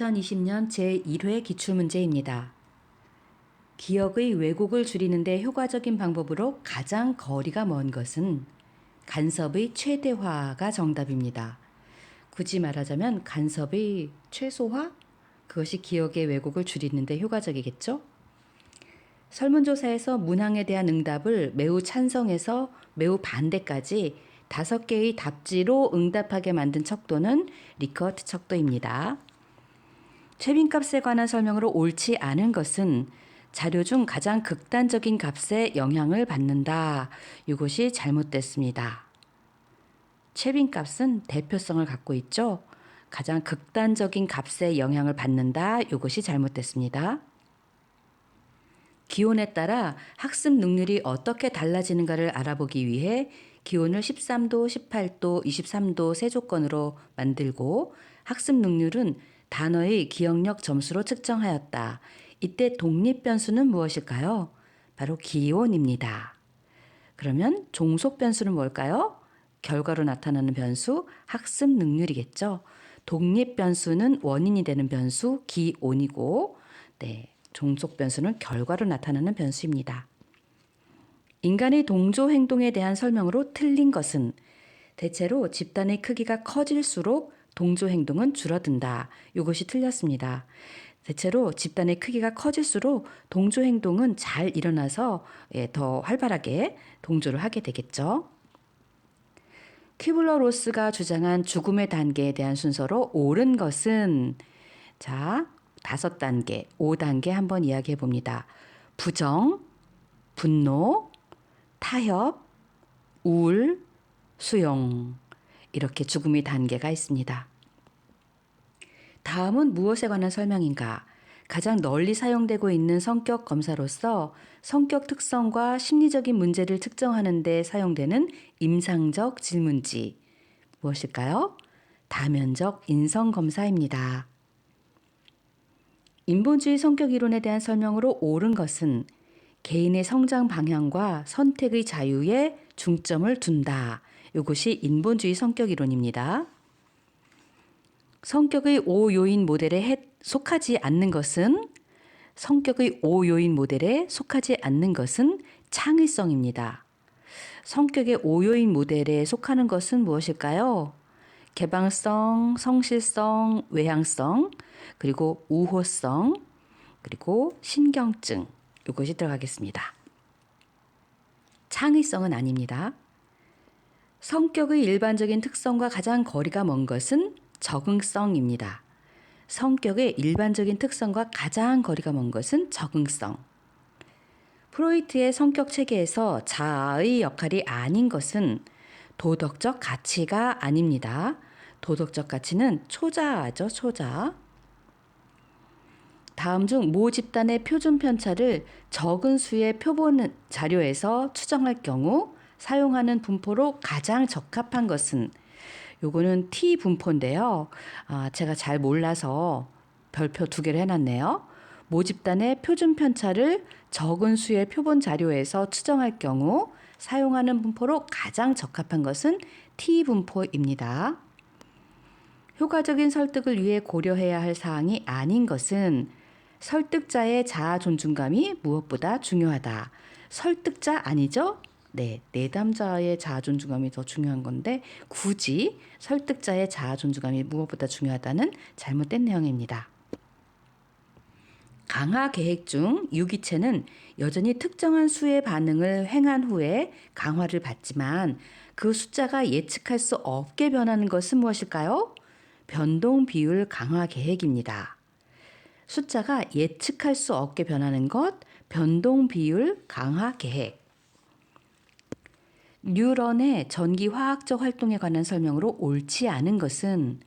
2020년 제1회 기출문제입니다. 기억의 왜곡을 줄이는 데 효과적인 방법으로 가장 거리가 먼 것은 간섭의 최대화가 정답입니다. 굳이 말하자면 간섭의 최소화? 그것이 기억의 왜곡을 줄이는 데 효과적이겠죠? 설문조사에서 문항에 대한 응답을 매우 찬성에서 매우 반대까지 5개의 답지로 응답하게 만든 척도는 리커트 척도입니다. 최빈값에 관한 설명으로 옳지 않은 것은 자료 중 가장 극단적인 값에 영향을 받는다. 이것이 잘못됐습니다. 최빈값은 대표성을 갖고 있죠. 가장 극단적인 값에 영향을 받는다. 이것이 잘못됐습니다. 기온에 따라 학습 능률이 어떻게 달라지는가를 알아보기 위해 기온을 13도, 18도, 23도 세 조건으로 만들고 학습 능률은 단어의 기억력 점수로 측정하였다. 이때 독립 변수는 무엇일까요? 바로 기온입니다. 그러면 종속 변수는 뭘까요? 결과로 나타나는 변수, 학습 능률이겠죠. 독립 변수는 원인이 되는 변수, 기온이고, 종속 변수는 결과로 나타나는 변수입니다. 인간의 동조 행동에 대한 설명으로 틀린 것은 대체로 집단의 크기가 커질수록 동조 행동은 줄어든다. 이것이 틀렸습니다. 대체로 집단의 크기가 커질수록 동조 행동은 잘 일어나서 더 활발하게 동조를 하게 되겠죠. 퀴블러-로스가 주장한 죽음의 단계에 대한 순서로 옳은 것은 5단계, 5단계 한번 이야기해 봅니다. 부정, 분노, 타협, 우울, 수용. 이렇게 죽음의 단계가 있습니다. 다음은 무엇에 관한 설명인가? 가장 널리 사용되고 있는 성격 검사로서 성격 특성과 심리적인 문제를 측정하는 데 사용되는 임상적 질문지. 무엇일까요? 다면적 인성 검사입니다. 인본주의 성격 이론에 대한 설명으로 옳은 것은 개인의 성장 방향과 선택의 자유에 중점을 둔다. 이것이 인본주의 성격 이론입니다. 성격의 5요인 모델에 속하지 않는 것은 창의성입니다. 성격의 5요인 모델에 속하는 것은 무엇일까요? 개방성, 성실성, 외향성, 그리고 우호성, 그리고 신경증. 이것이 들어가겠습니다. 창의성은 아닙니다. 성격의 일반적인 특성과 가장 거리가 먼 것은 적응성입니다. 성격의 일반적인 특성과 가장 거리가 먼 것은 적응성. 프로이트의 성격 체계에서 자아의 역할이 아닌 것은 도덕적 가치가 아닙니다. 도덕적 가치는 초자아죠, 초자. 다음 중 모 집단의 표준 편차를 적은 수의 표본 자료에서 추정할 경우 사용하는 분포로 가장 적합한 것은 요거는 T 분포인데요. 제가 잘 몰라서 별표 2개를 해놨네요. 모 집단의 표준 편차를 적은 수의 표본 자료에서 추정할 경우 사용하는 분포로 가장 적합한 것은 T 분포입니다. 효과적인 설득을 위해 고려해야 할 사항이 아닌 것은 설득자의 자아 존중감이 무엇보다 중요하다. 설득자 아니죠? 내담자의 자아 존중감이 더 중요한 건데 굳이 설득자의 자아 존중감이 무엇보다 중요하다는 잘못된 내용입니다. 강화 계획 중 유기체는 여전히 특정한 수의 반응을 행한 후에 강화를 받지만 그 숫자가 예측할 수 없게 변하는 것은 무엇일까요? 변동 비율 강화 계획입니다. 숫자가 예측할 수 없게 변하는 것, 변동 비율 강화 계획. 뉴런의 전기화학적 활동에 관한 설명으로 옳지 않은 것은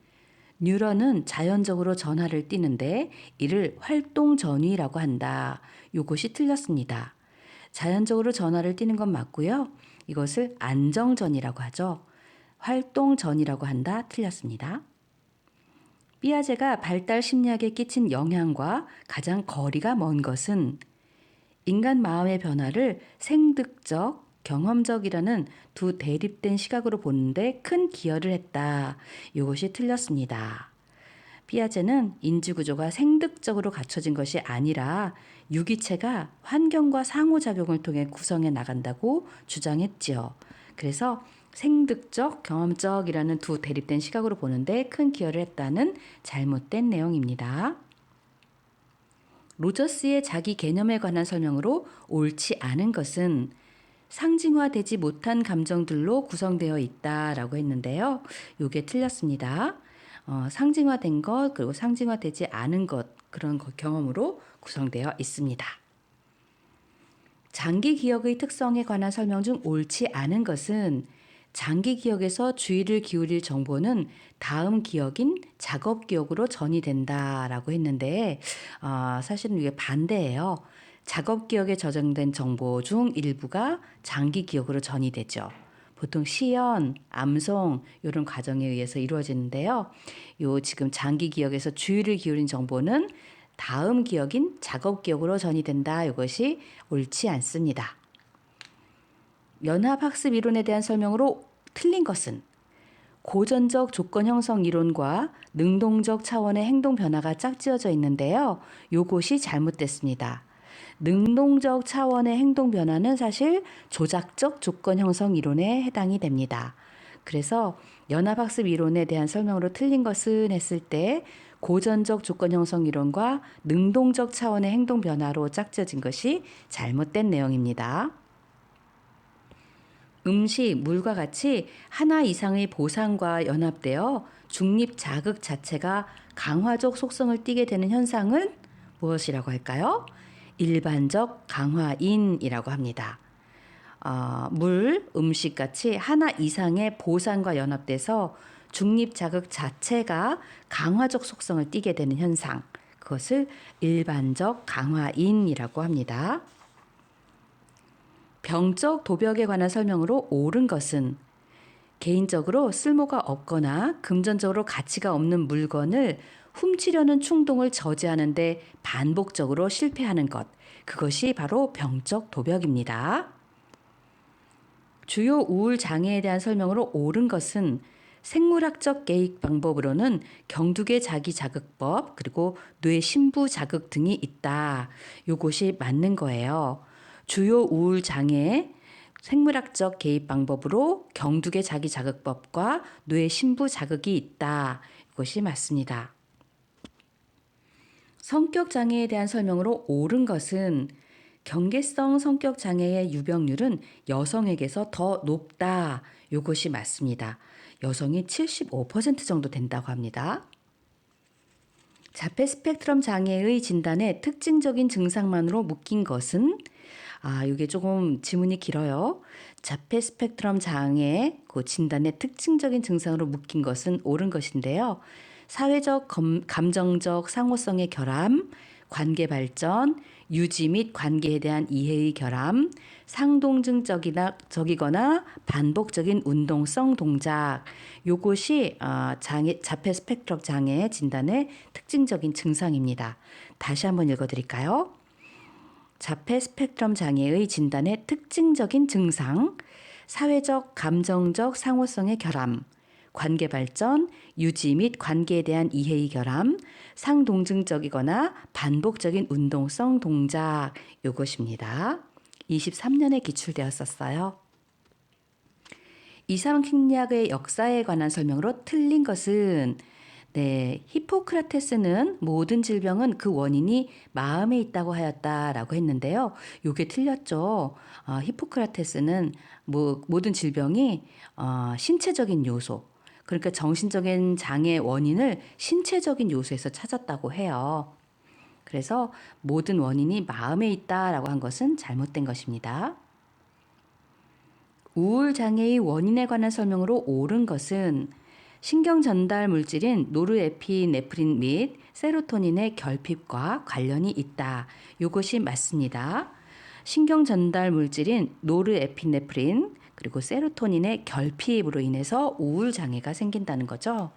뉴런은 자연적으로 전하를 띠는데 이를 활동 전위라고 한다. 이것이 틀렸습니다. 자연적으로 전하를 띠는 건 맞고요. 이것을 안정전이라고 하죠. 활동전이라고 한다. 틀렸습니다. 삐아제가 발달 심리학에 끼친 영향과 가장 거리가 먼 것은 인간 마음의 변화를 생득적, 경험적이라는 두 대립된 시각으로 보는데 큰 기여를 했다. 이것이 틀렸습니다. 피아제는 인지구조가 생득적으로 갖춰진 것이 아니라 유기체가 환경과 상호작용을 통해 구성해 나간다고 주장했지요. 그래서 생득적, 경험적이라는 두 대립된 시각으로 보는데 큰 기여를 했다는 잘못된 내용입니다. 로저스의 자기 개념에 관한 설명으로 옳지 않은 것은 상징화되지 못한 감정들로 구성되어 있다라고 했는데요. 이게 틀렸습니다. 상징화된 것 그리고 상징화되지 않은 것 그런 경험으로 구성되어 있습니다. 장기 기억의 특성에 관한 설명 중 옳지 않은 것은 장기 기억에서 주의를 기울일 정보는 다음 기억인 작업 기억으로 전이 된다라고 했는데 사실은 이게 반대예요. 작업 기억에 저장된 정보 중 일부가 장기 기억으로 전이 되죠. 보통 시연, 암송 이런 과정에 의해서 이루어지는데요. 요 지금 장기 기억에서 주의를 기울인 정보는 다음 기억인 작업 기억으로 전이 된다. 이것이 옳지 않습니다. 연합학습 이론에 대한 설명으로 틀린 것은 고전적 조건 형성 이론과 능동적 차원의 행동 변화가 짝지어져 있는데요. 요것이 잘못됐습니다. 능동적 차원의 행동 변화는 사실 조작적 조건 형성 이론에 해당이 됩니다. 그래서 연합학습 이론에 대한 설명으로 틀린 것은 했을 때 고전적 조건 형성 이론과 능동적 차원의 행동 변화로 짝지어진 것이 잘못된 내용입니다. 음식, 물과 같이 하나 이상의 보상과 연합되어 중립 자극 자체가 강화적 속성을 띠게 되는 현상은 무엇이라고 할까요? 일반적 강화인이라고 합니다. 물, 음식 같이 하나 이상의 보상과 연합돼서 중립 자극 자체가 강화적 속성을 띠게 되는 현상, 그것을 일반적 강화인이라고 합니다. 병적 도벽에 관한 설명으로 옳은 것은 개인적으로 쓸모가 없거나 금전적으로 가치가 없는 물건을 훔치려는 충동을 저지하는 데 반복적으로 실패하는 것, 그것이 바로 병적 도벽입니다. 주요 우울 장애에 대한 설명으로 옳은 것은 생물학적 계획 방법으로는 경두계 자기 자극법 그리고 뇌 심부 자극 등이 있다. 요것이 맞는 거예요. 주요 우울 장애 생물학적 개입 방법으로 경두계 자기 자극법과 뇌 심부 자극이 있다. 이것이 맞습니다. 성격 장애에 대한 설명으로 옳은 것은 경계성 성격 장애의 유병률은 여성에게서 더 높다. 이것이 맞습니다. 여성이 75% 정도 된다고 합니다. 자폐 스펙트럼 장애의 진단에 특징적인 증상만으로 묶인 것은 이게 조금 지문이 길어요. 자폐 스펙트럼 장애 그 진단의 특징적인 증상으로 묶인 것은 옳은 것인데요. 사회적 감정적 상호성의 결함, 관계 발전, 유지 및 관계에 대한 이해의 결함, 상동증적이거나 반복적인 운동성 동작, 요것이 자폐 스펙트럼 장애 진단의 특징적인 증상입니다. 다시 한번 읽어드릴까요? 자폐 스펙트럼 장애의 진단의 특징적인 증상, 사회적 감정적 상호성의 결함, 관계 발전, 유지 및 관계에 대한 이해의 결함, 상동증적이거나 반복적인 운동성 동작, 이것입니다. 23년에 기출되었었어요. 이상 심리학의 역사에 관한 설명으로 틀린 것은 히포크라테스는 모든 질병은 그 원인이 마음에 있다고 하였다라고 했는데요. 이게 틀렸죠. 히포크라테스는 모든 질병이 신체적인 요소, 그러니까 정신적인 장애 원인을 신체적인 요소에서 찾았다고 해요. 그래서 모든 원인이 마음에 있다라고 한 것은 잘못된 것입니다. 우울 장애의 원인에 관한 설명으로 옳은 것은 신경 전달 물질인 노르에피네프린 및 세로토닌의 결핍과 관련이 있다. 이것이 맞습니다. 신경 전달 물질인 노르에피네프린 그리고 세로토닌의 결핍으로 인해서 우울 장애가 생긴다는 거죠.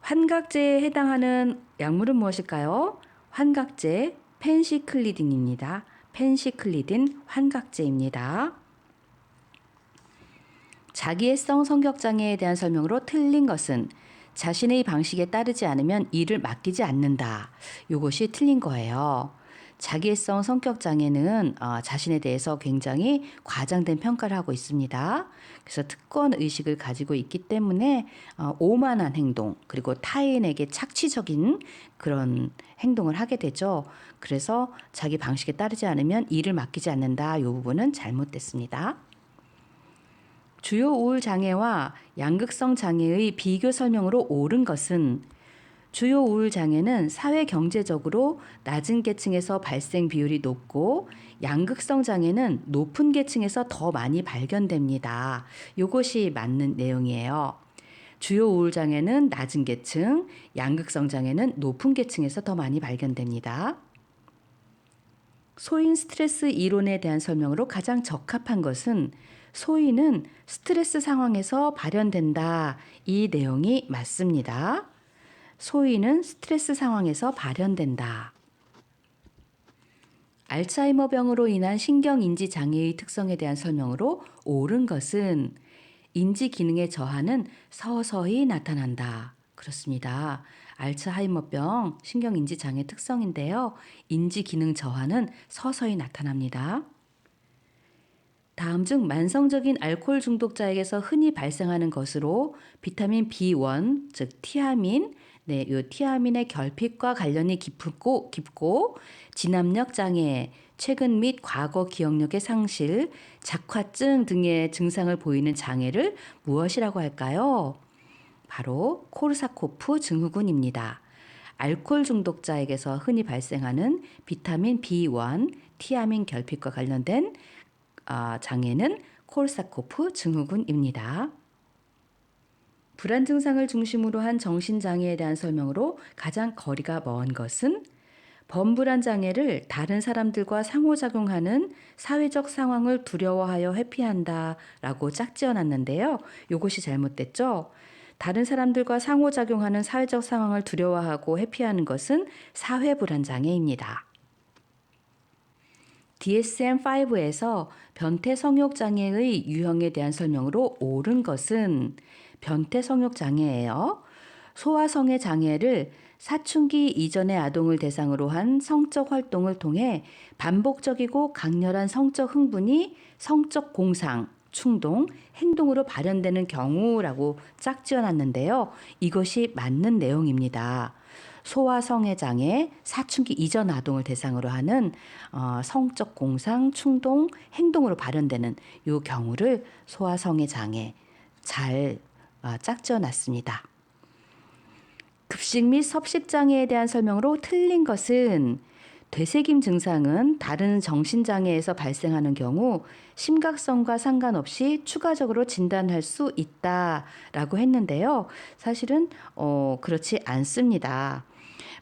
환각제에 해당하는 약물은 무엇일까요? 환각제 펜시클리딘입니다. 펜시클리딘 환각제입니다. 자기애성 성격장애에 대한 설명으로 틀린 것은 자신의 방식에 따르지 않으면 일을 맡기지 않는다. 요것이 틀린 거예요. 자기애성 성격 장애는 자신에 대해서 굉장히 과장된 평가를 하고 있습니다. 그래서 특권 의식을 가지고 있기 때문에 오만한 행동 그리고 타인에게 착취적인 그런 행동을 하게 되죠. 그래서 자기 방식에 따르지 않으면 일을 맡기지 않는다. 이 부분은 잘못됐습니다. 주요 우울 장애와 양극성 장애의 비교 설명으로 옳은 것은 주요 우울 장애는 사회 경제적으로 낮은 계층에서 발생 비율이 높고 양극성 장애는 높은 계층에서 더 많이 발견됩니다. 이것이 맞는 내용이에요. 주요 우울 장애는 낮은 계층, 양극성 장애는 높은 계층에서 더 많이 발견됩니다. 소인 스트레스 이론에 대한 설명으로 가장 적합한 것은 소인은 스트레스 상황에서 발현된다. 이 내용이 맞습니다. 소인은 스트레스 상황에서 발현된다. 알츠하이머병으로 인한 신경인지 장애의 특성에 대한 설명으로 옳은 것은 인지 기능의 저하는 서서히 나타난다. 그렇습니다. 알츠하이머병 신경인지 장애 특성인데요. 인지 기능 저하는 서서히 나타납니다. 다음 중 만성적인 알코올 중독자에게서 흔히 발생하는 것으로 비타민 B1, 즉 티아민, 이 티아민의 결핍과 관련이 깊고 진압력 장애, 최근 및 과거 기억력의 상실, 작화증 등의 증상을 보이는 장애를 무엇이라고 할까요? 바로 코르사코프 증후군입니다. 알코올 중독자에게서 흔히 발생하는 비타민 B1, 티아민 결핍과 관련된 장애는 코르사코프 증후군입니다. 불안 증상을 중심으로 한 정신장애에 대한 설명으로 가장 거리가 먼 것은 범불안 장애를 다른 사람들과 상호작용하는 사회적 상황을 두려워하여 회피한다 라고 짝지어놨는데요. 이것이 잘못됐죠. 다른 사람들과 상호작용하는 사회적 상황을 두려워하고 회피하는 것은 사회불안 장애입니다. DSM-5에서 변태 성욕 장애의 유형에 대한 설명으로 옳은 것은 변태 성욕 장애예요. 소아성애 장애를 사춘기 이전의 아동을 대상으로 한 성적 활동을 통해 반복적이고 강렬한 성적 흥분이 성적 공상, 충동, 행동으로 발현되는 경우라고 짝지어놨는데요. 이것이 맞는 내용입니다. 소아성애 장애, 사춘기 이전 아동을 대상으로 하는 성적 공상, 충동, 행동으로 발현되는 이 경우를 소아성애 장애 잘 짝지어놨습니다. 급식 및 섭식 장애에 대한 설명으로 틀린 것은 되새김 증상은 다른 정신장애에서 발생하는 경우 심각성과 상관없이 추가적으로 진단할 수 있다라고 했는데요. 사실은 그렇지 않습니다.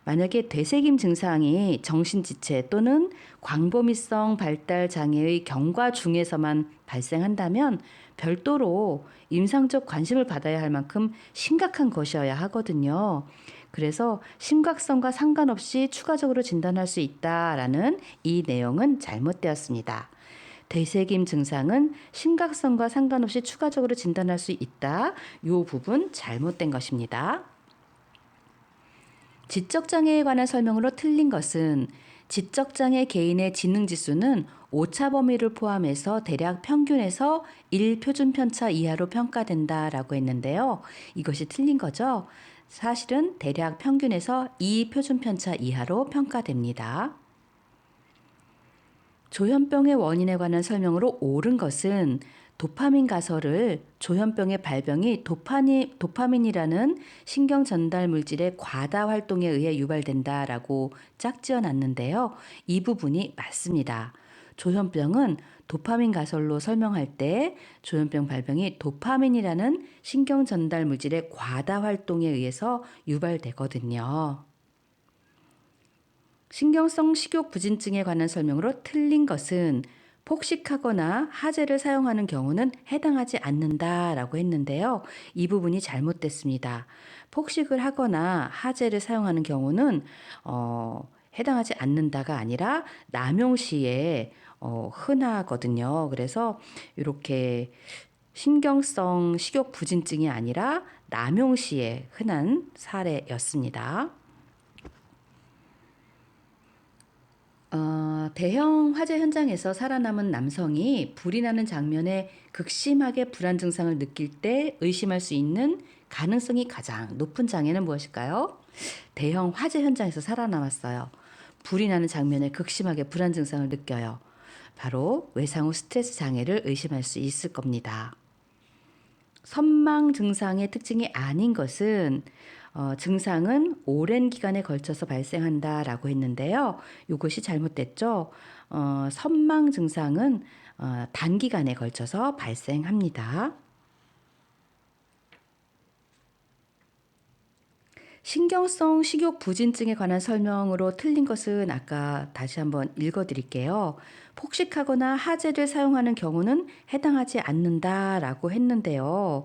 만약에 되새김 증상이 정신지체 또는 광범위성 발달 장애의 경과 중에서만 발생한다면 별도로 임상적 관심을 받아야 할 만큼 심각한 것이어야 하거든요. 그래서 심각성과 상관없이 추가적으로 진단할 수 있다라는 이 내용은 잘못되었습니다. 되새김 증상은 심각성과 상관없이 추가적으로 진단할 수 있다. 이 부분 잘못된 것입니다. 지적장애에 관한 설명으로 틀린 것은 지적장애 개인의 지능지수는 오차 범위를 포함해서 대략 평균에서 1표준 편차 이하로 평가된다라고 했는데요. 이것이 틀린 거죠. 사실은 대략 평균에서 2표준 편차 이하로 평가됩니다. 조현병의 원인에 관한 설명으로 옳은 것은 도파민 가설을 조현병의 발병이 도파민이라는 신경 전달 물질의 과다 활동에 의해 유발된다라고 짝지어놨는데요. 이 부분이 맞습니다. 조현병은 도파민 가설로 설명할 때 조현병 발병이 도파민이라는 신경 전달 물질의 과다 활동에 의해서 유발되거든요. 신경성 식욕 부진증에 관한 설명으로 틀린 것은 폭식하거나 하제를 사용하는 경우는 해당하지 않는다라고 했는데요. 이 부분이 잘못됐습니다. 폭식을 하거나 하제를 사용하는 경우는 해당하지 않는다가 아니라 남용시에 흔하거든요. 그래서 이렇게 신경성 식욕 부진증이 아니라 남용시의 흔한 사례였습니다. 대형 화재 현장에서 살아남은 남성이 불이 나는 장면에 극심하게 불안 증상을 느낄 때 의심할 수 있는 가능성이 가장 높은 장애는 무엇일까요? 대형 화재 현장에서 살아남았어요. 불이 나는 장면에 극심하게 불안 증상을 느껴요. 바로 외상 후 스트레스 장애를 의심할 수 있을 겁니다. 선망 증상의 특징이 아닌 것은 증상은 오랜 기간에 걸쳐서 발생한다라고 했는데요. 이것이 잘못됐죠. 선망 증상은 단기간에 걸쳐서 발생합니다. 신경성 식욕 부진증에 관한 설명으로 틀린 것은 아까 다시 한번 읽어드릴게요. 폭식하거나 하제를 사용하는 경우는 해당하지 않는다라고 했는데요.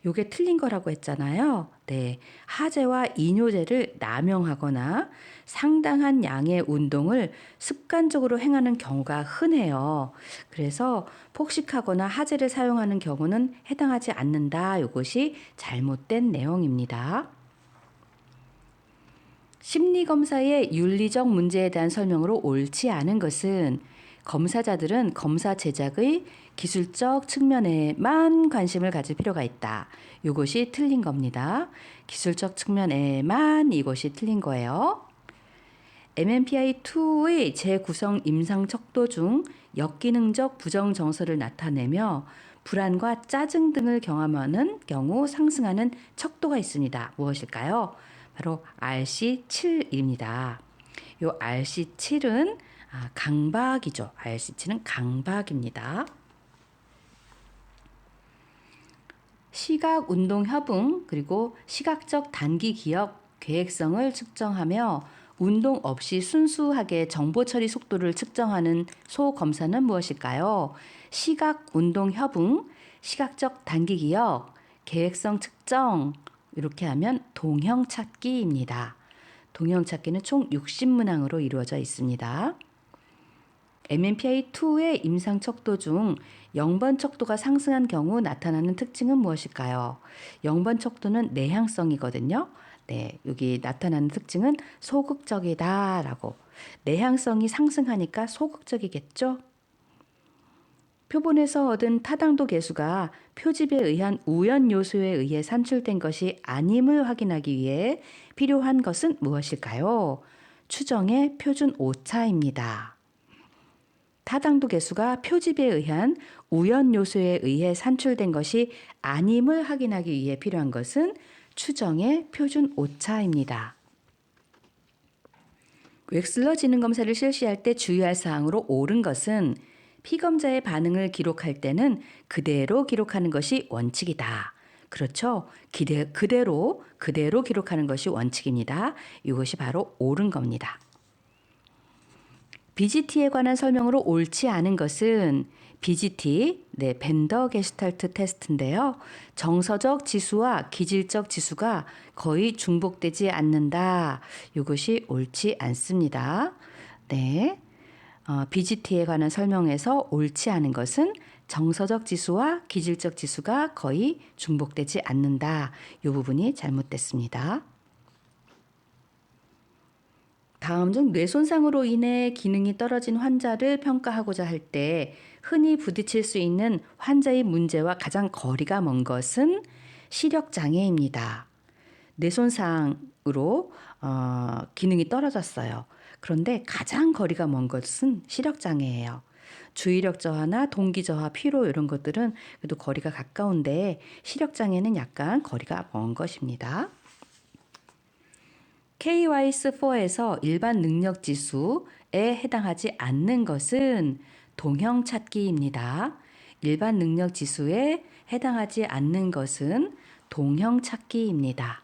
요게 틀린 거라고 했잖아요. 네, 하제와 이뇨제를 남용하거나 상당한 양의 운동을 습관적으로 행하는 경우가 흔해요. 그래서 폭식하거나 하제를 사용하는 경우는 해당하지 않는다. 이것이 잘못된 내용입니다. 심리검사의 윤리적 문제에 대한 설명으로 옳지 않은 것은 검사자들은 검사 제작의 기술적 측면에만 관심을 가질 필요가 있다. 이것이 틀린 겁니다. 기술적 측면에만 이것이 틀린 거예요. MMPI-2의 재구성 임상 척도 중 역기능적 부정 정서를 나타내며 불안과 짜증 등을 경험하는 경우 상승하는 척도가 있습니다. 무엇일까요? 바로 RC7입니다. 요 RC7은 강박이죠. RC7은 강박입니다. 시각 운동 협응 그리고 시각적 단기 기억 계획성을 측정하며 운동 없이 순수하게 정보 처리 속도를 측정하는 소검사는 무엇일까요? 시각 운동 협응, 시각적 단기 기억, 계획성 측정 이렇게 하면 동형 찾기입니다. 동형 찾기는 총 60문항으로 이루어져 있습니다. MMPI-2의 임상 척도 중 0번 척도가 상승한 경우 나타나는 특징은 무엇일까요? 0번 척도는 내향성이거든요. 네, 여기 나타나는 특징은 소극적이다라고. 내향성이 상승하니까 소극적이겠죠? 표본에서 얻은 타당도 계수가 표집에 의한 우연 요소에 의해 산출된 것이 아님을 확인하기 위해 필요한 것은 무엇일까요? 추정의 표준 오차입니다. 타당도 계수가 표집에 의한 우연 요소에 의해 산출된 것이 아님을 확인하기 위해 필요한 것은 추정의 표준 오차입니다. 웩슬러 지능 검사를 실시할 때 주의할 사항으로 옳은 것은 피검자의 반응을 기록할 때는 그대로 기록하는 것이 원칙이다. 그렇죠? 그대로 기록하는 것이 원칙입니다. 이것이 바로 옳은 겁니다. BGT에 관한 설명으로 옳지 않은 것은 BGT, 벤더 게슈탈트 테스트인데요. 정서적 지수와 기질적 지수가 거의 중복되지 않는다. 이것이 옳지 않습니다. 네. BGT에 관한 설명에서 옳지 않은 것은 정서적 지수와 기질적 지수가 거의 중복되지 않는다. 이 부분이 잘못됐습니다. 다음 중 뇌손상으로 인해 기능이 떨어진 환자를 평가하고자 할 때 흔히 부딪힐 수 있는 환자의 문제와 가장 거리가 먼 것은 시력장애입니다. 뇌손상으로 기능이 떨어졌어요. 그런데 가장 거리가 먼 것은 시력장애예요. 주의력 저하나 동기 저하, 피로 이런 것들은 그래도 거리가 가까운데 시력장애는 약간 거리가 먼 것입니다. KWICE4에서 일반 능력 지수에 해당하지 않는 것은 동형 찾기입니다. 일반 능력 지수에 해당하지 않는 것은 동형 찾기입니다.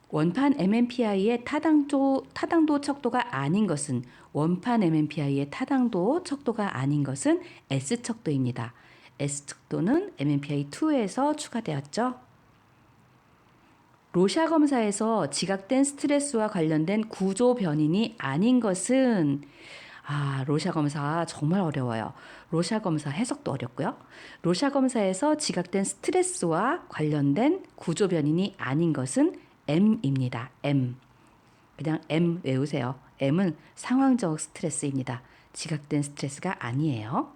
원판 MMPI의 타당도 척도가 아닌 것은 원판 MMPI의 타당도 척도가 아닌 것은 S척도입니다. S척도는 MMPI-2에서 추가되었죠. 로샤 검사에서 지각된 스트레스와 관련된 구조 변인이 아닌 것은 로샤 검사 정말 어려워요. 로샤 검사 해석도 어렵고요. 로샤 검사에서 지각된 스트레스와 관련된 구조 변인이 아닌 것은 M입니다. M. 그냥 M 외우세요. M은 상황적 스트레스입니다. 지각된 스트레스가 아니에요.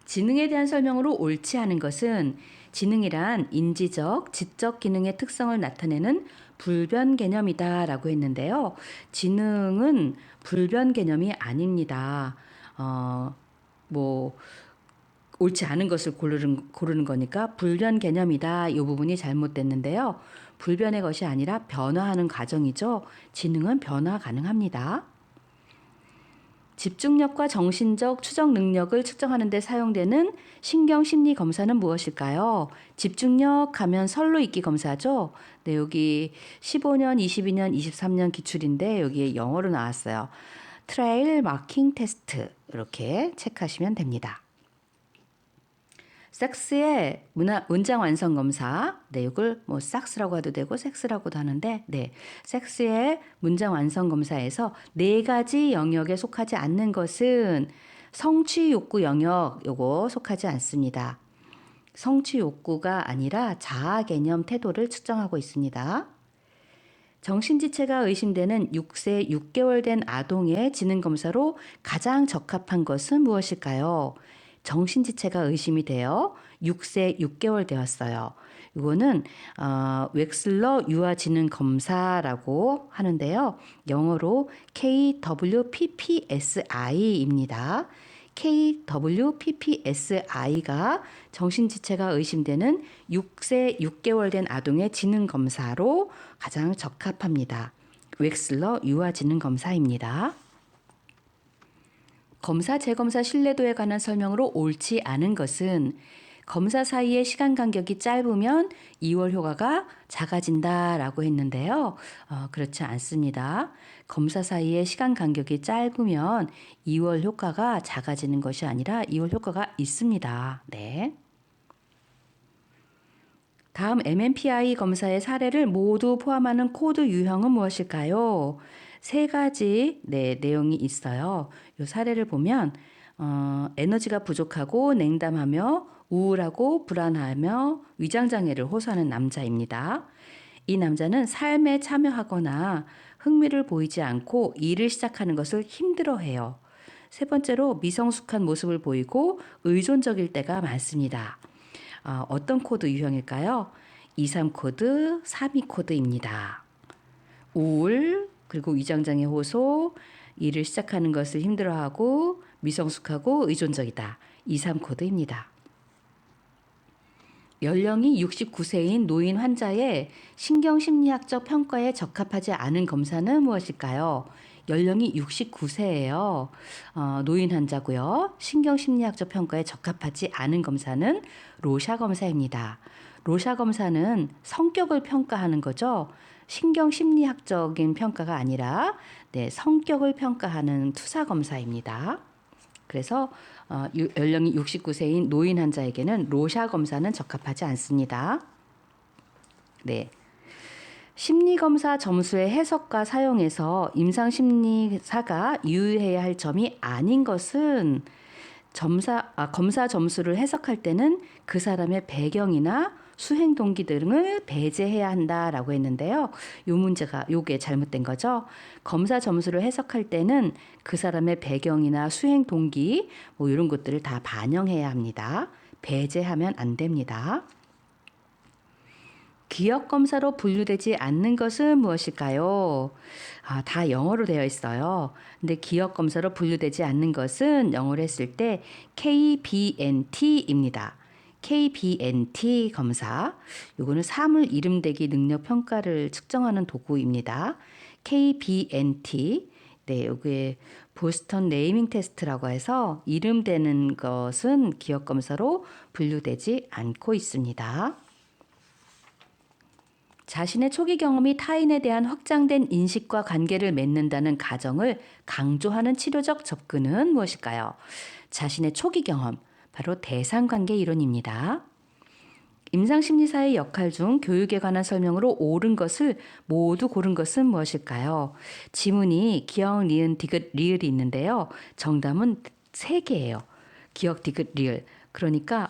지능에 대한 설명으로 옳지 않은 것은 지능이란 인지적, 지적 기능의 특성을 나타내는 불변 개념이다라고 했는데요. 지능은 불변 개념이 아닙니다. 뭐 옳지 않은 것을 고르는 거니까 불변 개념이다. 이 부분이 잘못됐는데요. 불변의 것이 아니라 변화하는 과정이죠. 지능은 변화 가능합니다. 집중력과 정신적 추적 능력을 측정하는 데 사용되는 신경심리 검사는 무엇일까요? 집중력 하면 설로 읽기 검사죠. 네, 여기 15년, 22년, 23년 기출인데 여기에 영어로 나왔어요. 트라일 마킹 테스트 이렇게 체크하시면 됩니다. 섹스의 문장 완성 검사. 네, 이걸 뭐 삭스라고 해도 되고 섹스라고도 하는데, 네, 섹스의 문장 완성 검사에서 4가지 영역에 속하지 않는 것은 성취 욕구 영역, 요거 속하지 않습니다. 성취 욕구가 아니라 자아 개념 태도를 측정하고 있습니다. 정신지체가 의심되는 6세 6개월 된 아동의 지능검사로 가장 적합한 것은 무엇일까요? 정신지체가 의심이 돼요. 6세 6개월 되었어요. 이거는 웩슬러 유아지능검사라고 하는데요. 영어로 KWPPSI입니다. KWPPSI가 정신지체가 의심되는 6세 6개월 된 아동의 지능검사로 가장 적합합니다. 웩슬러 유아지능검사입니다. 검사 재검사 신뢰도에 관한 설명으로 옳지 않은 것은 검사 사이의 시간 간격이 짧으면 2월 효과가 작아진다라고 했는데요. 그렇지 않습니다. 검사 사이의 시간 간격이 짧으면 2월 효과가 작아지는 것이 아니라 2월 효과가 있습니다. 네. 다음 MMPI 검사의 사례를 모두 포함하는 코드 유형은 무엇일까요? 3가지 내용이 있어요. 이 사례를 보면 에너지가 부족하고 냉담하며 우울하고 불안하며 위장장애를 호소하는 남자입니다. 이 남자는 삶에 참여하거나 흥미를 보이지 않고 일을 시작하는 것을 힘들어해요. 3번째로 미성숙한 모습을 보이고 의존적일 때가 많습니다. 어떤 코드 유형일까요? 23 코드, 32 코드입니다. 우울, 그리고 위장장애 호소, 일을 시작하는 것을 힘들어하고 미성숙하고 의존적이다. 23 코드입니다. 연령이 69세인 노인 환자의 신경심리학적 평가에 적합하지 않은 검사는 무엇일까요? 연령이 69세예요. 노인 환자고요. 신경심리학적 평가에 적합하지 않은 검사는 로샤 검사입니다. 로샤 검사는 성격을 평가하는 거죠. 신경심리학적인 평가가 아니라 성격을 평가하는 투사 검사입니다. 그래서 연령이 69세인 노인 환자에게는 로샤 검사는 적합하지 않습니다. 네. 심리검사 점수의 해석과 사용에서 임상심리사가 유의해야 할 점이 아닌 것은 검사 점수를 해석할 때는 그 사람의 배경이나 수행 동기 등을 배제해야 한다라고 했는데요. 요게 잘못된 거죠. 검사 점수를 해석할 때는 그 사람의 배경이나 수행 동기 이런 것들을 다 반영해야 합니다. 배제하면 안 됩니다. 기억 검사로 분류되지 않는 것은 무엇일까요? 다 영어로 되어 있어요. 근데 기억 검사로 분류되지 않는 것은 영어로 했을 때 KBNT입니다. KBNT 검사. 요거는 사물 이름대기 능력 평가를 측정하는 도구입니다. KBNT. 네, 요게 보스턴 네이밍 테스트라고 해서 이름되는 것은 기억 검사로 분류되지 않고 있습니다. 자신의 초기 경험이 타인에 대한 확장된 인식과 관계를 맺는다는 가정을 강조하는 치료적 접근은 무엇일까요? 자신의 초기 경험, 바로 대상관계 이론입니다. 임상심리사의 역할 중 교육에 관한 설명으로 옳은 것을 모두 고른 것은 무엇일까요? 지문이 기역, 니은, 디귿, 리을이 있는데요. 정답은 3개예요. 기역, 디귿, 리을. 그러니까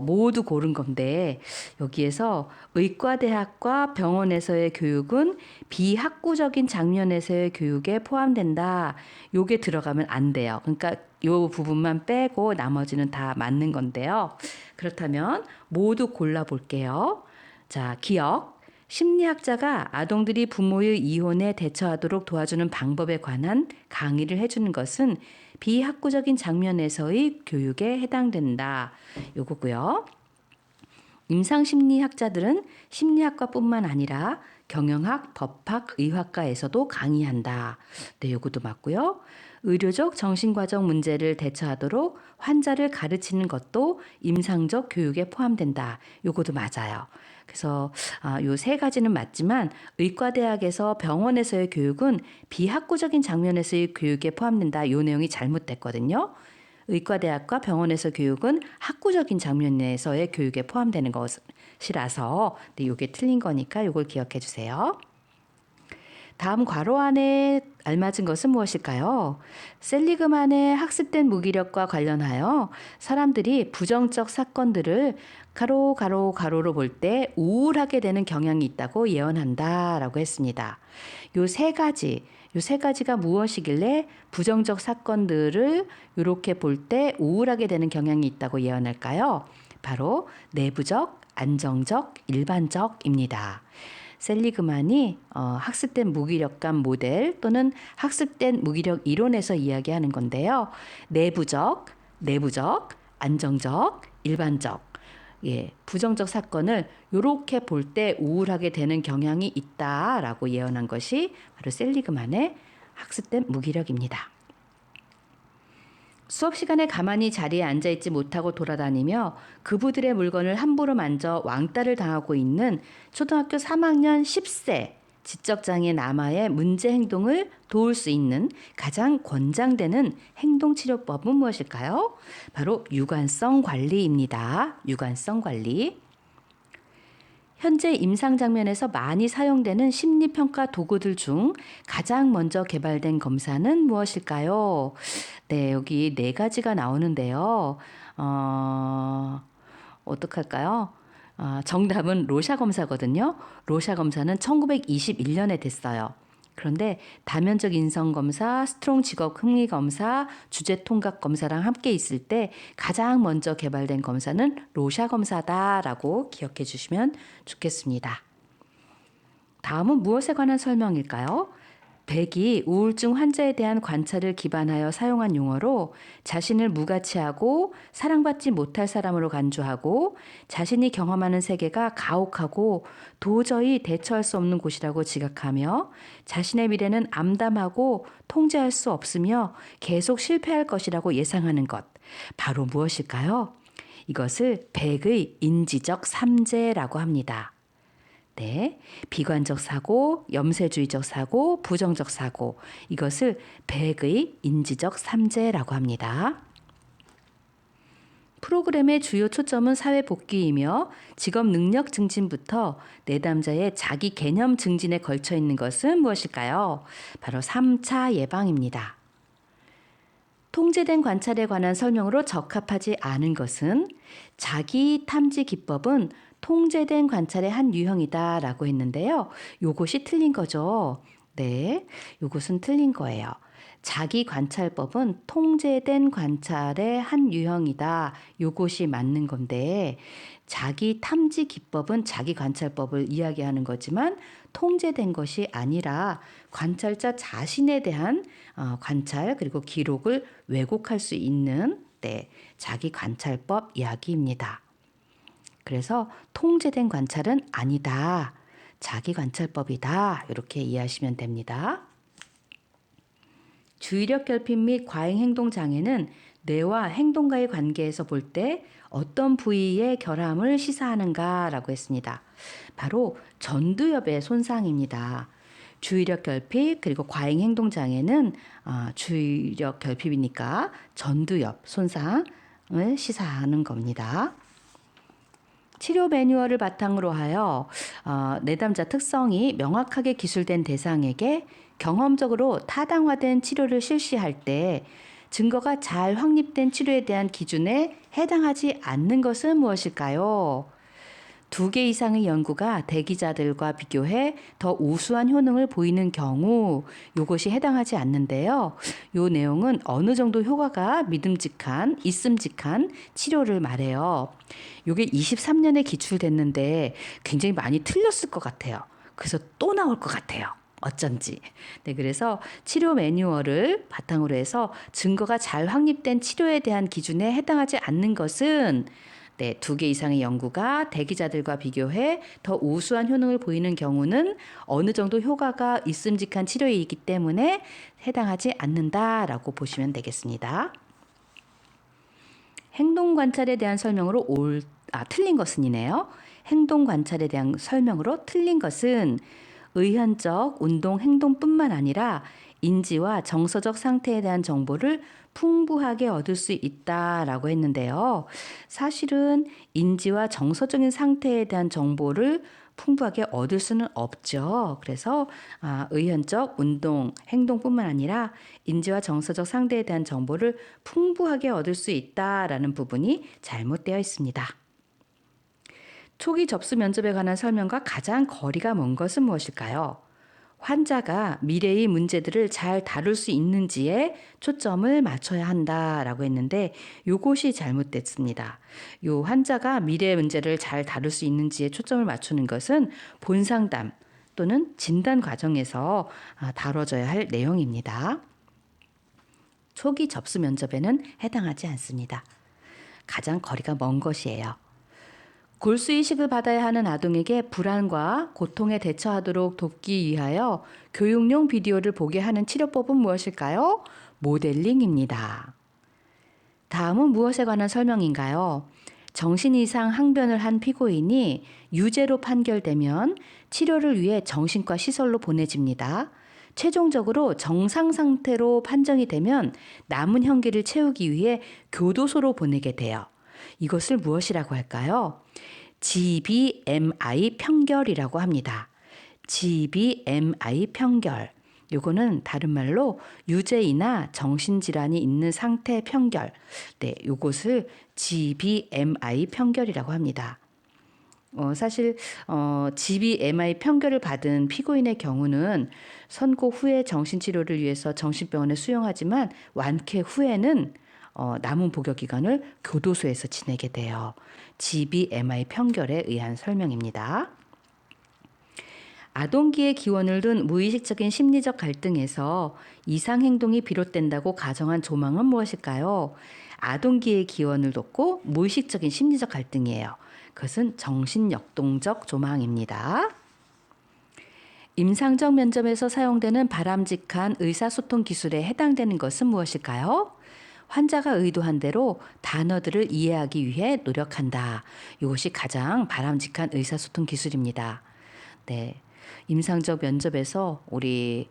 모두 고른 건데 여기에서 의과대학과 병원에서의 교육은 비학구적인 장면에서의 교육에 포함된다. 요게 들어가면 안 돼요. 그러니까 요 부분만 빼고 나머지는 다 맞는 건데요. 그렇다면 모두 골라볼게요. 자, 기억. 심리학자가 아동들이 부모의 이혼에 대처하도록 도와주는 방법에 관한 강의를 해주는 것은 비학구적인 장면에서의 교육에 해당된다. 요거고요. 임상심리학자들은 심리학과뿐만 아니라 경영학, 법학, 의학과에서도 강의한다. 네, 요것도 맞고요. 의료적 정신과정 문제를 대처하도록 환자를 가르치는 것도 임상적 교육에 포함된다. 요것도 맞아요. 그래서 요 3가지는 맞지만 의과대학에서 병원에서의 교육은 비학구적인 장면에서의 교육에 포함된다. 요 내용이 잘못됐거든요. 의과대학과 병원에서 교육은 학구적인 장면에서의 교육에 포함되는 것이라서 이게 틀린 거니까 이걸 기억해 주세요. 다음 괄호 안에 알맞은 것은 무엇일까요? 셀리그만의 학습된 무기력과 관련하여 사람들이 부정적 사건들을 가로로 볼 때 우울하게 되는 경향이 있다고 예언한다라고 했습니다. 요 세 가지가 무엇이길래 부정적 사건들을 이렇게 볼 때 우울하게 되는 경향이 있다고 예언할까요? 바로 내부적, 안정적, 일반적입니다. 셀리그만이 학습된 무기력감 모델 또는 학습된 무기력 이론에서 이야기하는 건데요. 내부적, 안정적, 일반적. 예, 부정적 사건을 이렇게 볼 때 우울하게 되는 경향이 있다라고 예언한 것이 바로 셀리그만의 학습된 무기력입니다. 수업 시간에 가만히 자리에 앉아있지 못하고 돌아다니며 그부들의 물건을 함부로 만져 왕따를 당하고 있는 초등학교 3학년 10세 지적장애 남아의 문제 행동을 도울 수 있는 가장 권장되는 행동치료법은 무엇일까요? 바로 유관성 관리입니다. 유관성 관리. 현재 임상 장면에서 많이 사용되는 심리평가 도구들 중 가장 먼저 개발된 검사는 무엇일까요? 네, 여기 4가지가 나오는데요. 어떡할까요? 정답은 로샤 검사거든요. 로샤 검사는 1921년에 됐어요. 그런데 다면적 인성 검사, 스트롱 직업 흥미 검사, 주제 통각 검사랑 함께 있을 때 가장 먼저 개발된 검사는 로샤 검사다라고 기억해 주시면 좋겠습니다. 다음은 무엇에 관한 설명일까요? 백이 우울증 환자에 대한 관찰을 기반하여 사용한 용어로 자신을 무가치하고 사랑받지 못할 사람으로 간주하고 자신이 경험하는 세계가 가혹하고 도저히 대처할 수 없는 곳이라고 지각하며 자신의 미래는 암담하고 통제할 수 없으며 계속 실패할 것이라고 예상하는 것. 바로 무엇일까요? 이것을 백의 인지적 삼재라고 합니다. 네, 비관적 사고, 염세주의적 사고, 부정적 사고 이것을 백의 인지적 삼재라고 합니다. 프로그램의 주요 초점은 사회 복귀이며 직업 능력 증진부터 내담자의 자기 개념 증진에 걸쳐 있는 것은 무엇일까요? 바로 3차 예방입니다. 통제된 관찰에 관한 설명으로 적합하지 않은 것은 자기 탐지 기법은 통제된 관찰의 한 유형이다라고 했는데요. 요것이 틀린 거죠. 네, 요것은 틀린 거예요. 자기 관찰법은 통제된 관찰의 한 유형이다. 요것이 맞는 건데 자기 탐지 기법은 자기 관찰법을 이야기하는 거지만 통제된 것이 아니라 관찰자 자신에 대한 관찰 그리고 기록을 왜곡할 수 있는 자기 관찰법 이야기입니다. 그래서 통제된 관찰은 아니다. 자기 관찰법이다. 이렇게 이해하시면 됩니다. 주의력 결핍 및 과잉 행동 장애는 뇌와 행동과의 관계에서 볼 때 어떤 부위의 결함을 시사하는가라고 했습니다. 바로 전두엽의 손상입니다. 주의력 결핍 그리고 과잉 행동 장애는 주의력 결핍이니까 전두엽 손상을 시사하는 겁니다. 치료 매뉴얼을 바탕으로 하여 내담자 특성이 명확하게 기술된 대상에게 경험적으로 타당화된 치료를 실시할 때 증거가 잘 확립된 치료에 대한 기준에 해당하지 않는 것은 무엇일까요? 2개 이상의 연구가 대기자들과 비교해 더 우수한 효능을 보이는 경우 이것이 해당하지 않는데요. 이 내용은 어느 정도 효과가 믿음직한, 있음직한 치료를 말해요. 이게 23년에 기출됐는데 굉장히 많이 틀렸을 것 같아요. 그래서 또 나올 것 같아요. 어쩐지. 네, 그래서 치료 매뉴얼을 바탕으로 해서 증거가 잘 확립된 치료에 대한 기준에 해당하지 않는 것은 2개 이상의 연구가 대기자들과 비교해 더 우수한 효능을 보이는 경우는 어느 정도 효과가 있음직한 치료이기 때문에 해당하지 않는다라고 보시면 되겠습니다. 행동 관찰에 대한 설명으로 틀린 것은이네요. 행동 관찰에 대한 설명으로 틀린 것은 의현적 운동 행동뿐만 아니라 인지와 정서적 상태에 대한 정보를 풍부하게 얻을 수 있다라고 했는데요. 사실은 인지와 정서적인 상태에 대한 정보를 풍부하게 얻을 수는 없죠. 그래서 의현적 운동 행동뿐만 아니라 인지와 정서적 상태에 대한 정보를 풍부하게 얻을 수 있다라는 부분이 잘못되어 있습니다. 초기 접수 면접에 관한 설명과 가장 거리가 먼 것은 무엇일까요? 환자가 미래의 문제들을 잘 다룰 수 있는지에 초점을 맞춰야 한다라고 했는데 요것이 잘못됐습니다. 요 환자가 미래의 문제를 잘 다룰 수 있는지에 초점을 맞추는 것은 본상담 또는 진단 과정에서 다뤄져야 할 내용입니다. 초기 접수 면접에는 해당하지 않습니다. 가장 거리가 먼 것이에요. 골수이식을 받아야 하는 아동에게 불안과 고통에 대처하도록 돕기 위하여 교육용 비디오를 보게 하는 치료법은 무엇일까요? 모델링입니다. 다음은 무엇에 관한 설명인가요? 정신 이상 항변을 한 피고인이 유죄로 판결되면 치료를 위해 정신과 시설로 보내집니다. 최종적으로 정상 상태로 판정이 되면 남은 형기를 채우기 위해 교도소로 보내게 돼요. 이것을 무엇이라고 할까요? GBMI 평결이라고 합니다. GBMI 평결. 요거는 다른 말로 유죄이나 정신질환이 있는 상태 평결. 네, 요것을 GBMI 평결이라고 합니다. 사실 GBMI 평결을 받은 피고인의 경우는 선고 후에 정신치료를 위해서 정신병원에 수용하지만 완쾌 후에는 남은 복역 기간을 교도소에서 지내게 돼요. GBMI 평결에 의한 설명입니다. 아동기의 기원을 둔 무의식적인 심리적 갈등에서 이상행동이 비롯된다고 가정한 조망은 무엇일까요? 아동기의 기원을 뒀고 무의식적인 심리적 갈등이에요. 그것은 정신역동적 조망입니다. 임상적 면접에서 사용되는 바람직한 의사소통 기술에 해당되는 것은 무엇일까요? 환자가 의도한 대로 단어들을 이해하기 위해 노력한다. 이것이 가장 바람직한 의사소통 기술입니다. 네, 임상적 면접에서 우리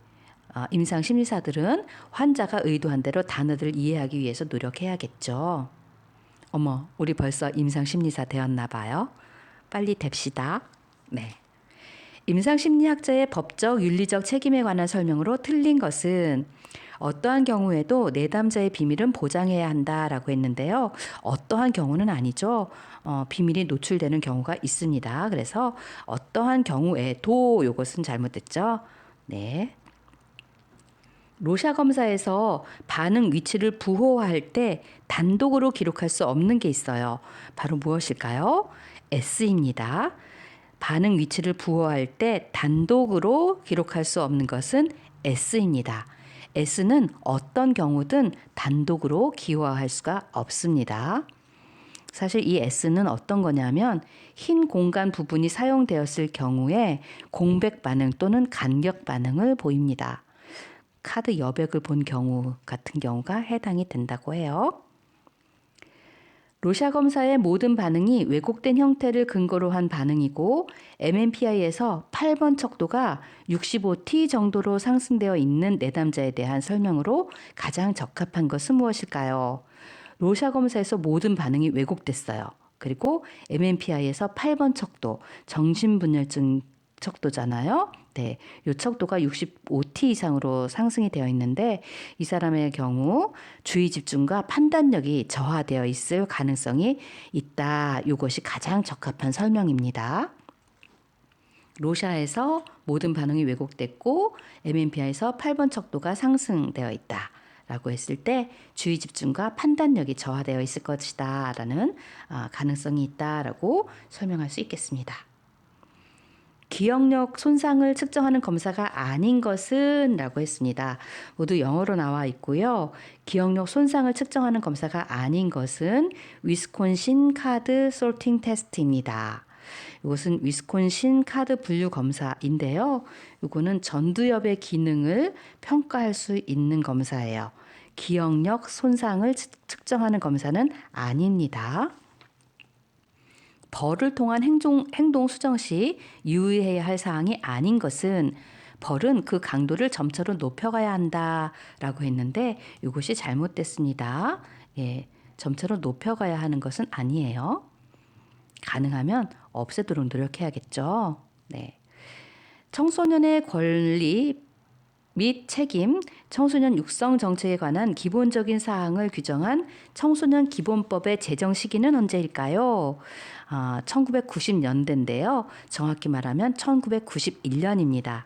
임상심리사들은 환자가 의도한 대로 단어들을 이해하기 위해서 노력해야겠죠. 어머, 우리 벌써 임상심리사 되었나 봐요. 빨리 됩시다. 네. 임상심리학자의 법적, 윤리적 책임에 관한 설명으로 틀린 것은 어떠한 경우에도 내담자의 비밀은 보장해야 한다라고 했는데요. 어떠한 경우는 아니죠. 비밀이 노출되는 경우가 있습니다. 그래서 어떠한 경우에도 이것은 잘못됐죠. 네. 로샤 검사에서 반응 위치를 부호화할 때 단독으로 기록할 수 없는 게 있어요. 바로 무엇일까요? S입니다. 반응 위치를 부호할 때 단독으로 기록할 수 없는 것은 S입니다. S는 어떤 경우든 단독으로 기호화할 수가 없습니다. 사실 이 S는 어떤 거냐면 흰 공간 부분이 사용되었을 경우에 공백 반응 또는 간격 반응을 보입니다. 카드 여백을 본 경우 같은 경우가 해당이 된다고 해요. 로샤 검사의 모든 반응이 왜곡된 형태를 근거로 한 반응이고 MMPI에서 8번 척도가 65T 정도로 상승되어 있는 내담자에 대한 설명으로 가장 적합한 것은 무엇일까요? 로샤 검사에서 모든 반응이 왜곡됐어요. 그리고 MMPI에서 8번 척도, 정신분열증 척도잖아요. 네, 이 척도가 65T 이상으로 상승이 되어 있는데 이 사람의 경우 주의 집중과 판단력이 저하되어 있을 가능성이 있다. 이것이 가장 적합한 설명입니다. 로샤에서 모든 반응이 왜곡됐고 MMPI에서 8번 척도가 상승되어 있다. 라고 했을 때 주의 집중과 판단력이 저하되어 있을 것이다 라는 가능성이 있다라고 설명할 수 있겠습니다. 기억력 손상을 측정하는 검사가 아닌 것은 라고 했습니다. 모두 영어로 나와 있고요. 기억력 손상을 측정하는 검사가 아닌 것은 위스콘신 카드 솔팅 테스트입니다. 이것은 위스콘신 카드 분류 검사인데요. 이거는 전두엽의 기능을 평가할 수 있는 검사예요. 기억력 손상을 측정하는 검사는 아닙니다. 벌을 통한 행동 수정 시 유의해야 할 사항이 아닌 것은 벌은 그 강도를 점차로 높여가야 한다라고 했는데 이것이 잘못됐습니다. 예, 점차로 높여가야 하는 것은 아니에요. 가능하면 없애도록 노력해야겠죠. 네. 청소년의 권리 및 책임, 청소년 육성 정책에 관한 기본적인 사항을 규정한 청소년 기본법의 제정 시기는 언제일까요? 1990년대인데요. 정확히 말하면 1991년입니다.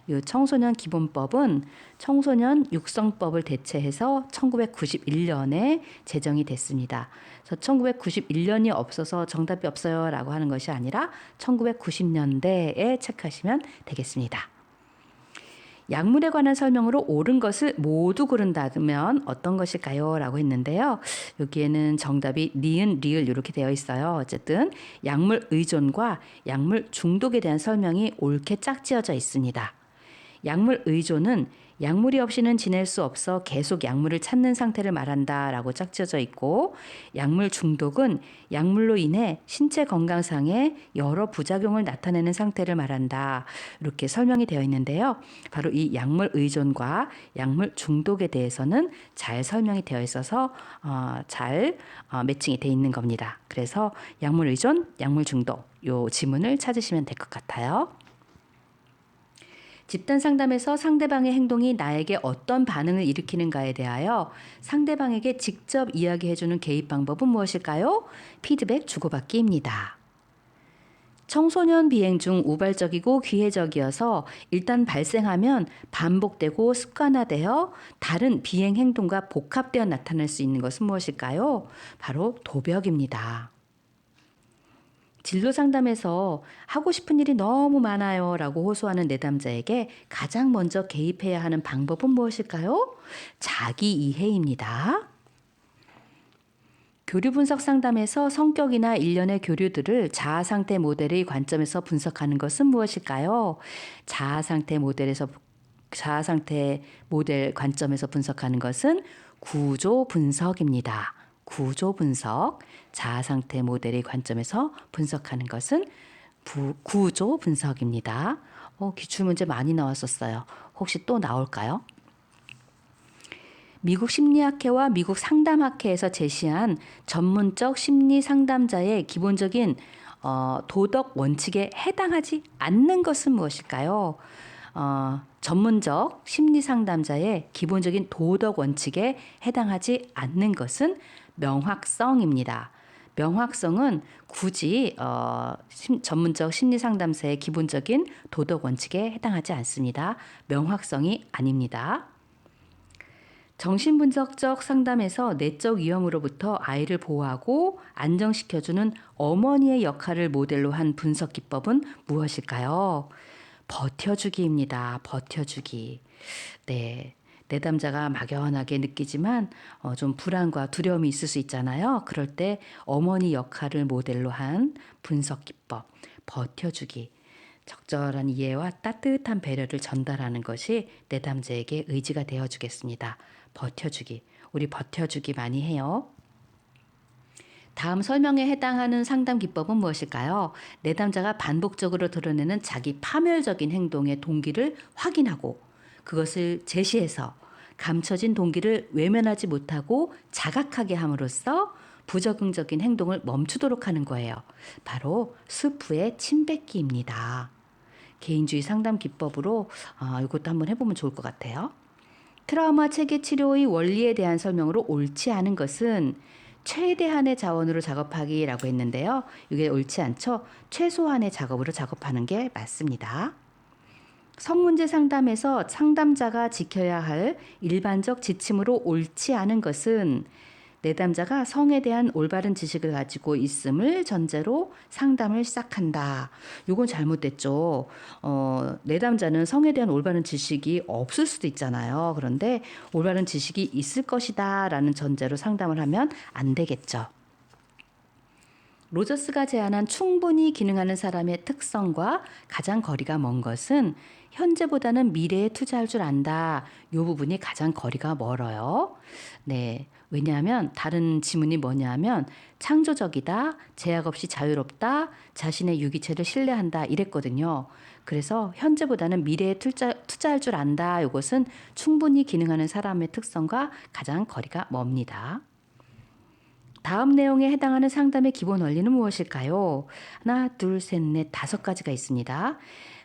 이 청소년 기본법은 청소년 육성법을 대체해서 1991년에 제정이 됐습니다. 그래서 1991년이 없어서 정답이 없어요 라고 하는 것이 아니라 1990년대에 체크하시면 되겠습니다. 약물에 관한 설명으로 옳은 것을 모두 고른다면 어떤 것일까요? 라고 했는데요. 여기에는 정답이 니은, 리을 이렇게 되어 있어요. 어쨌든 약물 의존과 약물 중독에 대한 설명이 옳게 짝지어져 있습니다. 약물 의존은 약물이 없이는 지낼 수 없어 계속 약물을 찾는 상태를 말한다라고 짝지어져 있고, 약물 중독은 약물로 인해 신체 건강상의 여러 부작용을 나타내는 상태를 말한다. 이렇게 설명이 되어 있는데요. 바로 이 약물 의존과 약물 중독에 대해서는 잘 설명이 되어 있어서 잘 매칭이 되어 있는 겁니다. 그래서 약물 의존, 약물 중독 요 지문을 찾으시면 될 것 같아요. 집단 상담에서 상대방의 행동이 나에게 어떤 반응을 일으키는가에 대하여 상대방에게 직접 이야기해주는 개입 방법은 무엇일까요? 피드백 주고받기입니다. 청소년 비행 중 우발적이고 기회적이어서 일단 발생하면 반복되고 습관화되어 다른 비행 행동과 복합되어 나타날 수 있는 것은 무엇일까요? 바로 도벽입니다. 진로 상담에서 하고 싶은 일이 너무 많아요 라고 호소하는 내담자에게 가장 먼저 개입해야 하는 방법은 무엇일까요? 자기 이해입니다. 교류 분석 상담에서 성격이나 일련의 교류들을 자아 상태 모델의 관점에서 분석하는 것은 무엇일까요? 자아 상태 모델 관점에서 분석하는 것은 구조 분석입니다. 구조 분석, 자아 상태 모델의 관점에서 분석하는 것은 구조 분석입니다. 기출문제 많이 나왔었어요. 혹시 또 나올까요? 미국 심리학회와 미국 상담학회에서 제시한 전문적 심리 상담자의 기본적인 도덕 원칙에 해당하지 않는 것은 무엇일까요? 전문적 심리 상담자의 기본적인 도덕 원칙에 해당하지 않는 것은 명확성입니다. 명확성은 굳이 전문적 심리 상담사의 기본적인 도덕 원칙에 해당하지 않습니다. 명확성이 아닙니다. 정신분석적 상담에서 내적 위험으로부터 아이를 보호하고 안정시켜주는 어머니의 역할을 모델로 한 분석 기법은 무엇일까요? 버텨주기입니다. 버텨주기. 네. 내담자가 막연하게 느끼지만 좀 불안과 두려움이 있을 수 있잖아요. 그럴 때 어머니 역할을 모델로 한 분석 기법, 버텨주기. 적절한 이해와 따뜻한 배려를 전달하는 것이 내담자에게 의지가 되어주겠습니다. 버텨주기. 우리 버텨주기 많이 해요. 다음 설명에 해당하는 상담 기법은 무엇일까요? 내담자가 반복적으로 드러내는 자기 파멸적인 행동의 동기를 확인하고 그것을 제시해서 감춰진 동기를 외면하지 못하고 자각하게 함으로써 부적응적인 행동을 멈추도록 하는 거예요. 바로 스프의 침뱉기입니다. 개인주의 상담 기법으로 이것도 한번 해보면 좋을 것 같아요. 트라우마 체계 치료의 원리에 대한 설명으로 옳지 않은 것은 최대한의 자원으로 작업하기라고 했는데요. 이게 옳지 않죠? 최소한의 작업으로 작업하는 게 맞습니다. 성문제 상담에서 상담자가 지켜야 할 일반적 지침으로 옳지 않은 것은 내담자가 성에 대한 올바른 지식을 가지고 있음을 전제로 상담을 시작한다. 이건 잘못됐죠. 내담자는 성에 대한 올바른 지식이 없을 수도 있잖아요. 그런데 올바른 지식이 있을 것이다 라는 전제로 상담을 하면 안 되겠죠. 로저스가 제안한 충분히 기능하는 사람의 특성과 가장 거리가 먼 것은 현재보다는 미래에 투자할 줄 안다. 이 부분이 가장 거리가 멀어요. 네. 왜냐하면 다른 지문이 뭐냐면 창조적이다, 제약 없이 자유롭다, 자신의 유기체를 신뢰한다 이랬거든요. 그래서 현재보다는 미래에 투자할 줄 안다. 이것은 충분히 기능하는 사람의 특성과 가장 거리가 멉니다. 다음 내용에 해당하는 상담의 기본 원리는 무엇일까요? 하나, 둘, 셋, 넷, 5가지가 있습니다.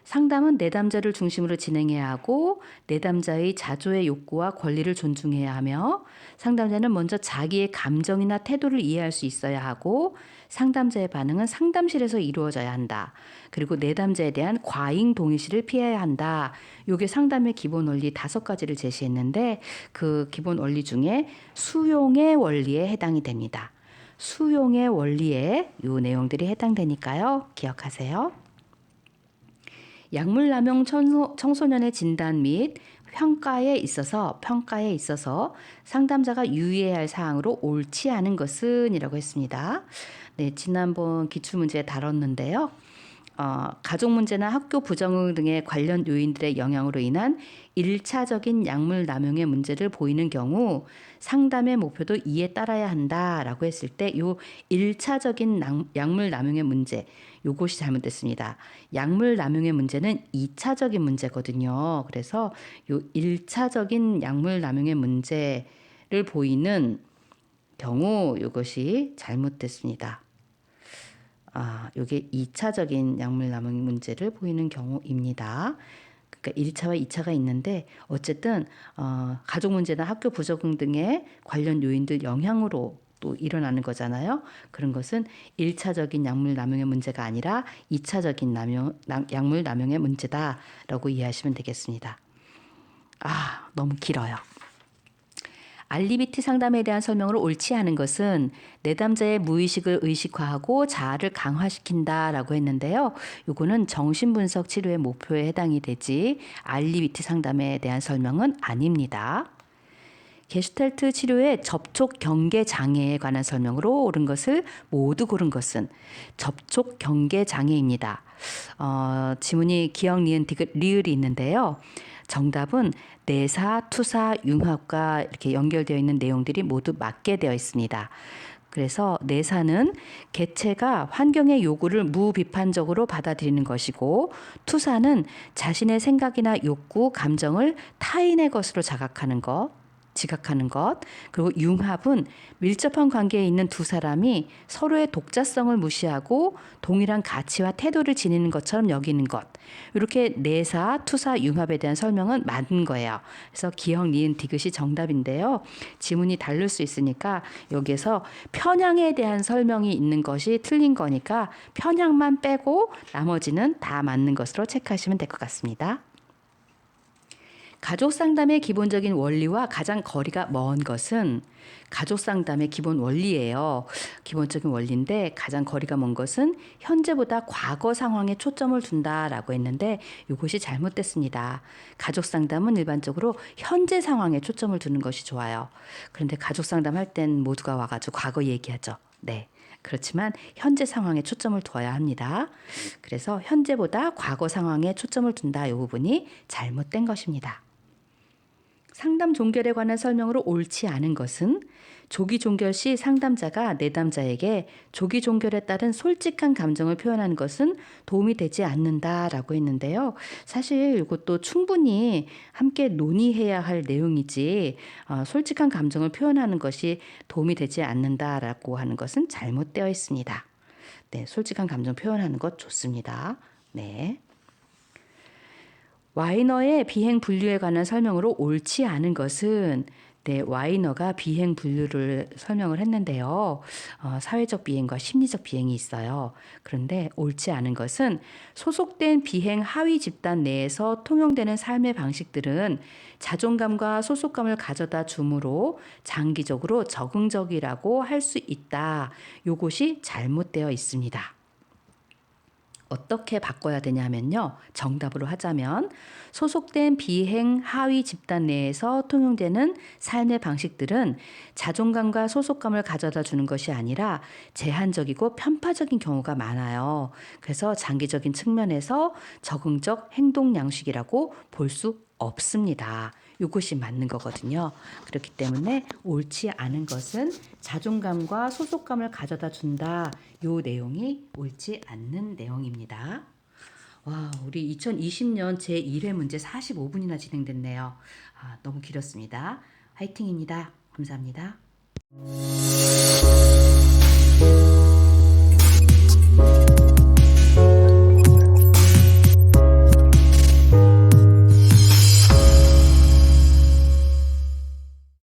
상담은 내담자를 중심으로 진행해야 하고 내담자의 자조의 욕구와 권리를 존중해야 하며 상담자는 먼저 자기의 감정이나 태도를 이해할 수 있어야 하고 상담자의 반응은 상담실에서 이루어져야 한다. 그리고 내담자에 대한 과잉 동의시를 피해야 한다. 이게 상담의 기본 원리 5가지를 제시했는데 그 기본 원리 중에 수용의 원리에 해당이 됩니다. 수용의 원리에 이 내용들이 해당되니까요. 기억하세요. 약물남용 청소년의 진단 및 평가에 있어서 상담자가 유의해야 할 사항으로 옳지 않은 것은 이라고 했습니다. 네, 지난번 기출문제에 다뤘는데요. 가족 문제나 학교 부정응 등의 관련 요인들의 영향으로 인한 1차적인 약물 남용의 문제를 보이는 경우 상담의 목표도 이에 따라야 한다라고 했을 때 요 1차적인 약물 남용의 문제 요것이 잘못됐습니다. 약물 남용의 문제는 2차적인 문제거든요. 그래서 요 1차적인 약물 남용의 문제를 보이는 경우 이것이 잘못됐습니다. 이게 2차적인 약물 남용 문제를 보이는 경우입니다. 그러니까 1차와 2차가 있는데 어쨌든 가족 문제나 학교 부적응 등의 관련 요인들 영향으로 또 일어나는 거잖아요. 그런 것은 1차적인 약물 남용의 문제가 아니라 2차적인 약물 남용의 문제다라고 이해하시면 되겠습니다. 너무 길어요. 알리비티 상담에 대한 설명으로 옳지 않은 것은 내담자의 무의식을 의식화하고 자아를 강화시킨다라고 했는데요. 이거는 정신분석 치료의 목표에 해당이 되지 알리비티 상담에 대한 설명은 아닙니다. 게슈탈트 치료의 접촉 경계 장애에 관한 설명으로 옳은 것을 모두 고른 것은 접촉 경계 장애입니다. 지문이 기억, 니은, 디귿, 리을이 있는데요. 정답은 내사, 투사, 융합과 이렇게 연결되어 있는 내용들이 모두 맞게 되어 있습니다. 그래서 내사는 개체가 환경의 요구를 무비판적으로 받아들이는 것이고 투사는 자신의 생각이나 욕구, 감정을 타인의 것으로 지각하는 것, 그리고 융합은 밀접한 관계에 있는 두 사람이 서로의 독자성을 무시하고 동일한 가치와 태도를 지니는 것처럼 여기는 것. 이렇게 내사, 투사, 융합에 대한 설명은 맞는 거예요. 그래서 기억, 니은, 디귿이 정답인데요. 지문이 다를 수 있으니까 여기에서 편향에 대한 설명이 있는 것이 틀린 거니까 편향만 빼고 나머지는 다 맞는 것으로 체크하시면 될 것 같습니다. 가족 상담의 기본적인 원리와 가장 거리가 먼 것은 가족 상담의 기본 원리예요. 기본적인 원리인데 가장 거리가 먼 것은 현재보다 과거 상황에 초점을 둔다라고 했는데 이것이 잘못됐습니다. 가족 상담은 일반적으로 현재 상황에 초점을 두는 것이 좋아요. 그런데 가족 상담할 땐 모두가 와가지고 과거 얘기하죠. 네. 그렇지만 현재 상황에 초점을 두어야 합니다. 그래서 현재보다 과거 상황에 초점을 둔다 이 부분이 잘못된 것입니다. 상담 종결에 관한 설명으로 옳지 않은 것은 조기 종결 시 상담자가 내담자에게 조기 종결에 따른 솔직한 감정을 표현하는 것은 도움이 되지 않는다라고 했는데요. 사실 이것도 충분히 함께 논의해야 할 내용이지 솔직한 감정을 표현하는 것이 도움이 되지 않는다라고 하는 것은 잘못되어 있습니다. 네, 솔직한 감정 표현하는 것 좋습니다. 네. 와이너의 비행 분류에 관한 설명으로 옳지 않은 것은 네, 와이너가 비행 분류를 설명을 했는데요. 사회적 비행과 심리적 비행이 있어요. 그런데 옳지 않은 것은 소속된 비행 하위 집단 내에서 통용되는 삶의 방식들은 자존감과 소속감을 가져다 주므로 장기적으로 적응적이라고 할 수 있다. 요것이 잘못되어 있습니다. 어떻게 바꿔야 되냐면요. 정답으로 하자면 소속된 비행 하위 집단 내에서 통용되는 삶의 방식들은 자존감과 소속감을 가져다 주는 것이 아니라 제한적이고 편파적인 경우가 많아요. 그래서 장기적인 측면에서 적응적 행동 양식이라고 볼 수 없습니다. 이것이 맞는 거거든요. 그렇기 때문에 옳지 않은 것은 자존감과 소속감을 가져다 준다. 요 내용이 옳지 않는 내용입니다. 와, 우리 2020년 제1회 문제 45분이나 진행됐네요. 너무 길었습니다. 화이팅입니다. 감사합니다.